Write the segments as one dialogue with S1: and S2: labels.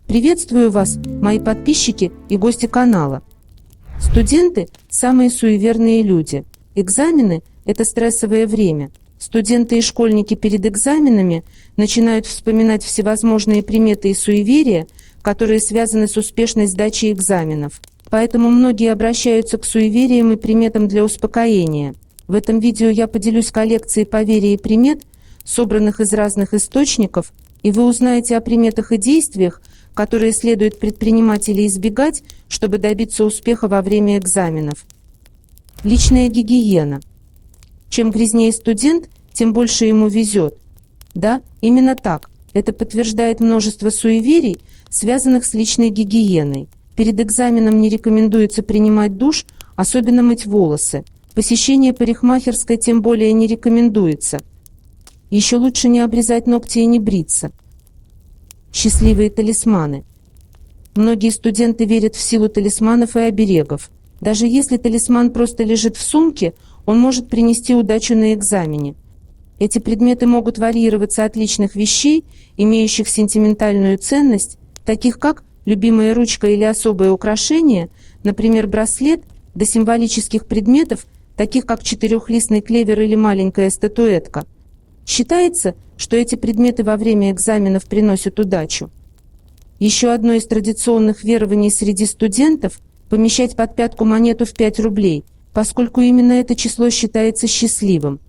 S1: Приветствую вас, мои подписчики и гости канала. Студенты – самые суеверные люди. Экзамены – это стрессовое время. Студенты и школьники перед экзаменами начинают вспоминать всевозможные приметы и суеверия, которые связаны с успешной сдачей экзаменов. Поэтому многие обращаются к суевериям и приметам для успокоения. В этом видео я поделюсь коллекцией поверий и примет, собранных из разных источников, и вы узнаете о приметах и действиях, которые следует предпринимать или избегать, чтобы добиться успеха во время экзаменов. Личная гигиена. Чем грязнее студент, тем больше ему везет. Да, именно так. Это подтверждает множество суеверий, связанных с личной гигиеной. Перед экзаменом не рекомендуется принимать душ, особенно мыть волосы. Посещение парикмахерской тем более не рекомендуется. Еще лучше не обрезать ногти и не бриться. Счастливые талисманы. Многие студенты верят в силу талисманов и оберегов. Даже если талисман просто лежит в сумке, он может принести удачу на экзамене. Эти предметы могут варьироваться от личных вещей, имеющих сентиментальную ценность, таких как любимая ручка или особое украшение, например, браслет, до символических предметов, таких как четырехлистный клевер или маленькая статуэтка. Считается, что эти предметы во время экзаменов приносят удачу. Еще одно из традиционных верований среди студентов – помещать под пятку монету в 5 рублей, поскольку именно это число считается счастливым.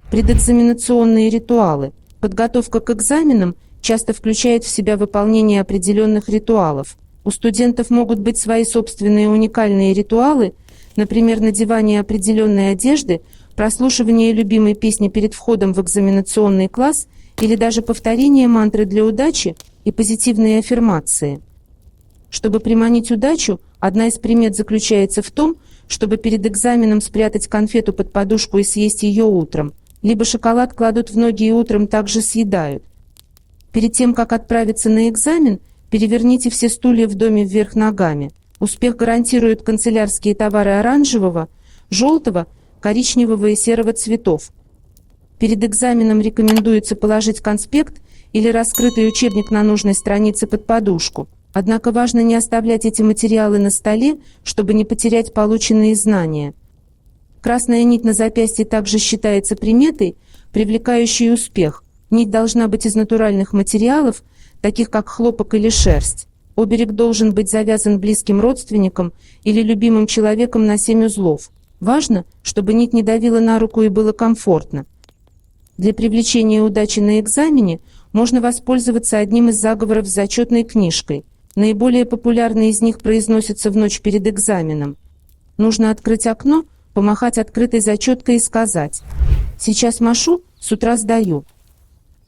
S1: Предэкзаменационные ритуалы. Подготовка к экзаменам часто включает в себя выполнение определенных ритуалов. У студентов могут быть свои собственные уникальные ритуалы, например, надевание определенной одежды, прослушивание любимой песни перед входом в экзаменационный класс или даже повторение мантры для удачи и позитивные аффирмации. Чтобы приманить удачу, одна из примет заключается в том, чтобы перед экзаменом спрятать конфету под подушку и съесть ее утром, либо шоколад кладут в ноги и утром также съедают. Перед тем, как отправиться на экзамен, переверните все стулья в доме вверх ногами. Успех гарантируют канцелярские товары оранжевого, желтого, коричневого и серого цветов. Перед экзаменом рекомендуется положить конспект или раскрытый учебник на нужной странице под подушку. Однако важно не оставлять эти материалы на столе, чтобы не потерять полученные знания. Красная нить на запястье также считается приметой, привлекающей успех. Нить должна быть из натуральных материалов, таких как хлопок или шерсть. Оберег должен быть завязан близким родственником или любимым человеком на 7 узлов. Важно, чтобы нить не давила на руку и было комфортно. Для привлечения удачи на экзамене можно воспользоваться одним из заговоров с зачетной книжкой. Наиболее популярные из них произносятся в ночь перед экзаменом. Нужно открыть окно, помахать открытой зачеткой и сказать: «Сейчас машу, с утра сдаю».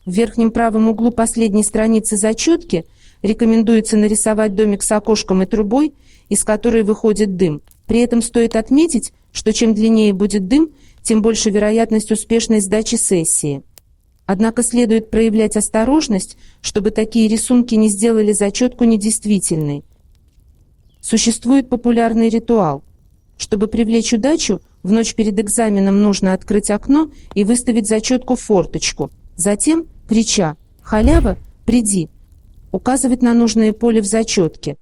S1: В верхнем правом углу последней страницы зачетки рекомендуется нарисовать домик с окошком и трубой, из которой выходит дым. При этом стоит отметить, что чем длиннее будет дым, тем больше вероятность успешной сдачи сессии. Однако следует проявлять осторожность, чтобы такие рисунки не сделали зачетку недействительной. Существует популярный ритуал. Чтобы привлечь удачу, в ночь перед экзаменом нужно открыть окно и выставить зачетку в форточку. Затем, крича «Халява, приди!», указывать на нужное поле в зачетке.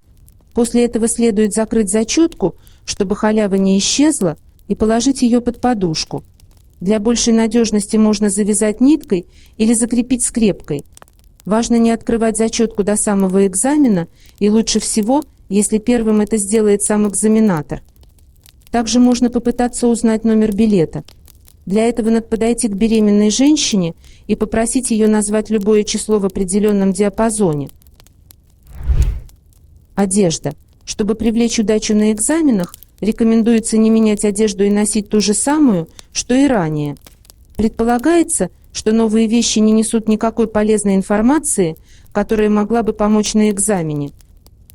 S1: После этого следует закрыть зачетку, чтобы халява не исчезла, и положить ее под подушку. Для большей надежности можно завязать ниткой или закрепить скрепкой. Важно не открывать зачетку до самого экзамена, и лучше всего, если первым это сделает сам экзаменатор. Также можно попытаться узнать номер билета. Для этого надо подойти к беременной женщине и попросить ее назвать любое число в определенном диапазоне. Одежда. Чтобы привлечь удачу на экзаменах, рекомендуется не менять одежду и носить ту же самую, что и ранее. Предполагается, что новые вещи не несут никакой полезной информации, которая могла бы помочь на экзамене.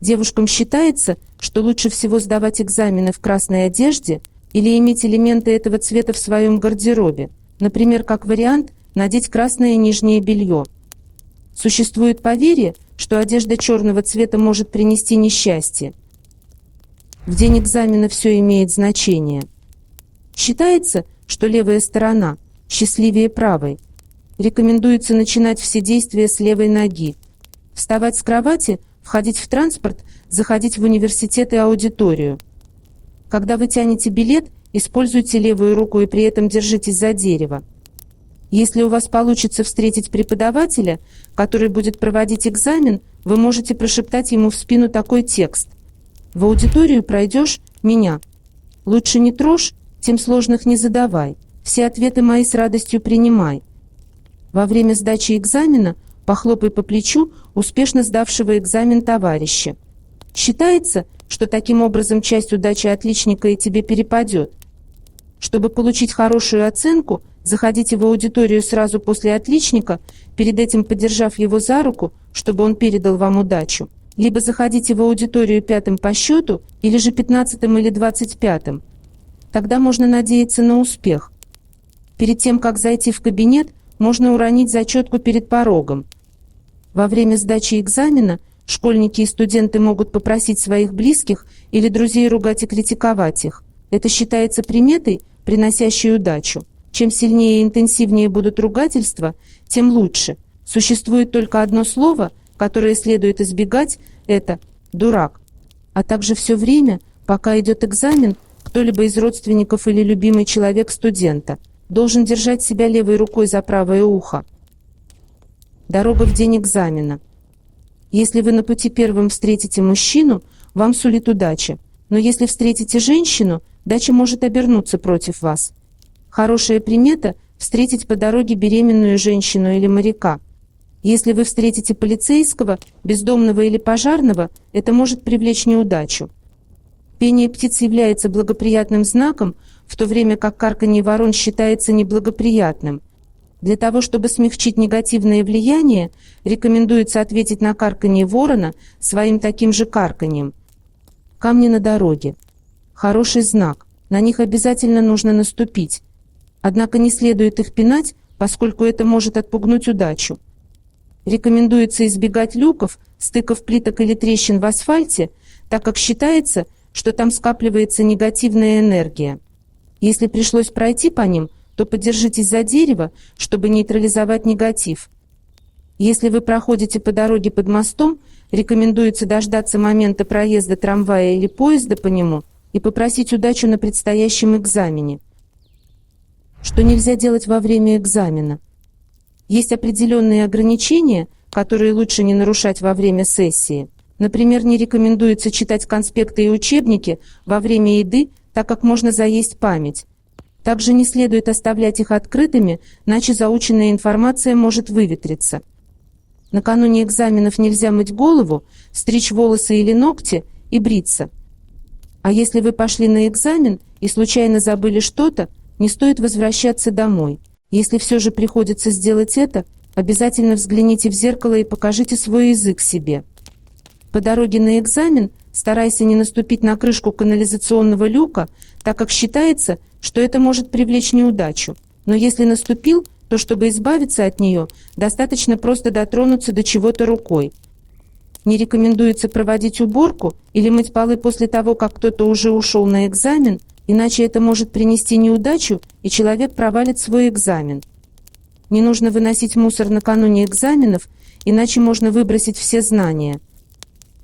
S1: Девушкам считается, что лучше всего сдавать экзамены в красной одежде или иметь элементы этого цвета в своем гардеробе. Например, как вариант, надеть красное нижнее белье. Существует поверье, что одежда черного цвета может принести несчастье. В день экзамена все имеет значение. Считается, что левая сторона счастливее правой. Рекомендуется начинать все действия с левой ноги. Вставать с кровати входить в транспорт, заходить в университет и аудиторию. Когда вы тянете билет, используйте левую руку и при этом держитесь за дерево. Если у вас получится встретить преподавателя, который будет проводить экзамен, вы можете прошептать ему в спину такой текст: «В аудиторию пройдешь меня. Лучше не трожь, тем сложных не задавай. Все ответы мои с радостью принимай». Во время сдачи экзамена похлопай по плечу успешно сдавшего экзамен товарища. Считается, что таким образом часть удачи отличника и тебе перепадет. Чтобы получить хорошую оценку, заходите в аудиторию сразу после отличника, перед этим подержав его за руку, чтобы он передал вам удачу. Либо заходите в аудиторию 5-м по счету, или же 15-м или 25-м. Тогда можно надеяться на успех. Перед тем, как зайти в кабинет, можно уронить зачетку перед порогом. Во время сдачи экзамена школьники и студенты могут попросить своих близких или друзей ругать и критиковать их. Это считается приметой, приносящей удачу. Чем сильнее и интенсивнее будут ругательства, тем лучше. Существует только одно слово, которое следует избегать – это «дурак». А также все время, пока идет экзамен, кто-либо из родственников или любимый человек студента должен держать себя левой рукой за правое ухо. Дорога в день экзамена. Если вы на пути первым встретите мужчину, вам сулит удача. Но если встретите женщину, удача может обернуться против вас. Хорошая примета – встретить по дороге беременную женщину или моряка. Если вы встретите полицейского, бездомного или пожарного, это может привлечь неудачу. Пение птиц является благоприятным знаком, в то время как карканье ворон считается неблагоприятным. Для того, чтобы смягчить негативное влияние, рекомендуется ответить на карканье ворона своим таким же карканьем. Камни на дороге. Хороший знак. На них обязательно нужно наступить. Однако не следует их пинать, поскольку это может отпугнуть удачу. Рекомендуется избегать люков, стыков плиток или трещин в асфальте, так как считается, что там скапливается негативная энергия. Если пришлось пройти по ним, то подержитесь за дерево, чтобы нейтрализовать негатив. Если вы проходите по дороге под мостом, рекомендуется дождаться момента проезда трамвая или поезда по нему и попросить удачу на предстоящем экзамене. Что нельзя делать во время экзамена? Есть определенные ограничения, которые лучше не нарушать во время сессии. Например, не рекомендуется читать конспекты и учебники во время еды, так как можно заесть память. Также не следует оставлять их открытыми, иначе заученная информация может выветриться. Накануне экзаменов нельзя мыть голову, стричь волосы или ногти и бриться. А если вы пошли на экзамен и случайно забыли что-то, не стоит возвращаться домой. Если все же приходится сделать это, обязательно взгляните в зеркало и покажите свой язык себе. По дороге на экзамен старайся не наступить на крышку канализационного люка, так как считается, что это может привлечь неудачу. Но если наступил, то чтобы избавиться от нее, достаточно просто дотронуться до чего-то рукой. Не рекомендуется проводить уборку или мыть полы после того, как кто-то уже ушел на экзамен, иначе это может принести неудачу, и человек провалит свой экзамен. Не нужно выносить мусор накануне экзаменов, иначе можно выбросить все знания.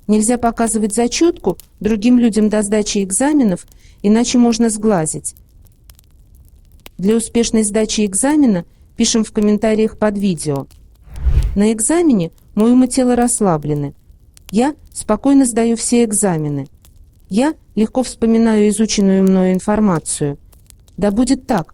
S1: Нельзя показывать зачетку другим людям до сдачи экзаменов, иначе можно сглазить. Для успешной сдачи экзамена пишем в комментариях под видео. На экзамене мой ум и тело расслаблены. Я спокойно сдаю все экзамены. Я легко вспоминаю изученную мною информацию. Да будет так.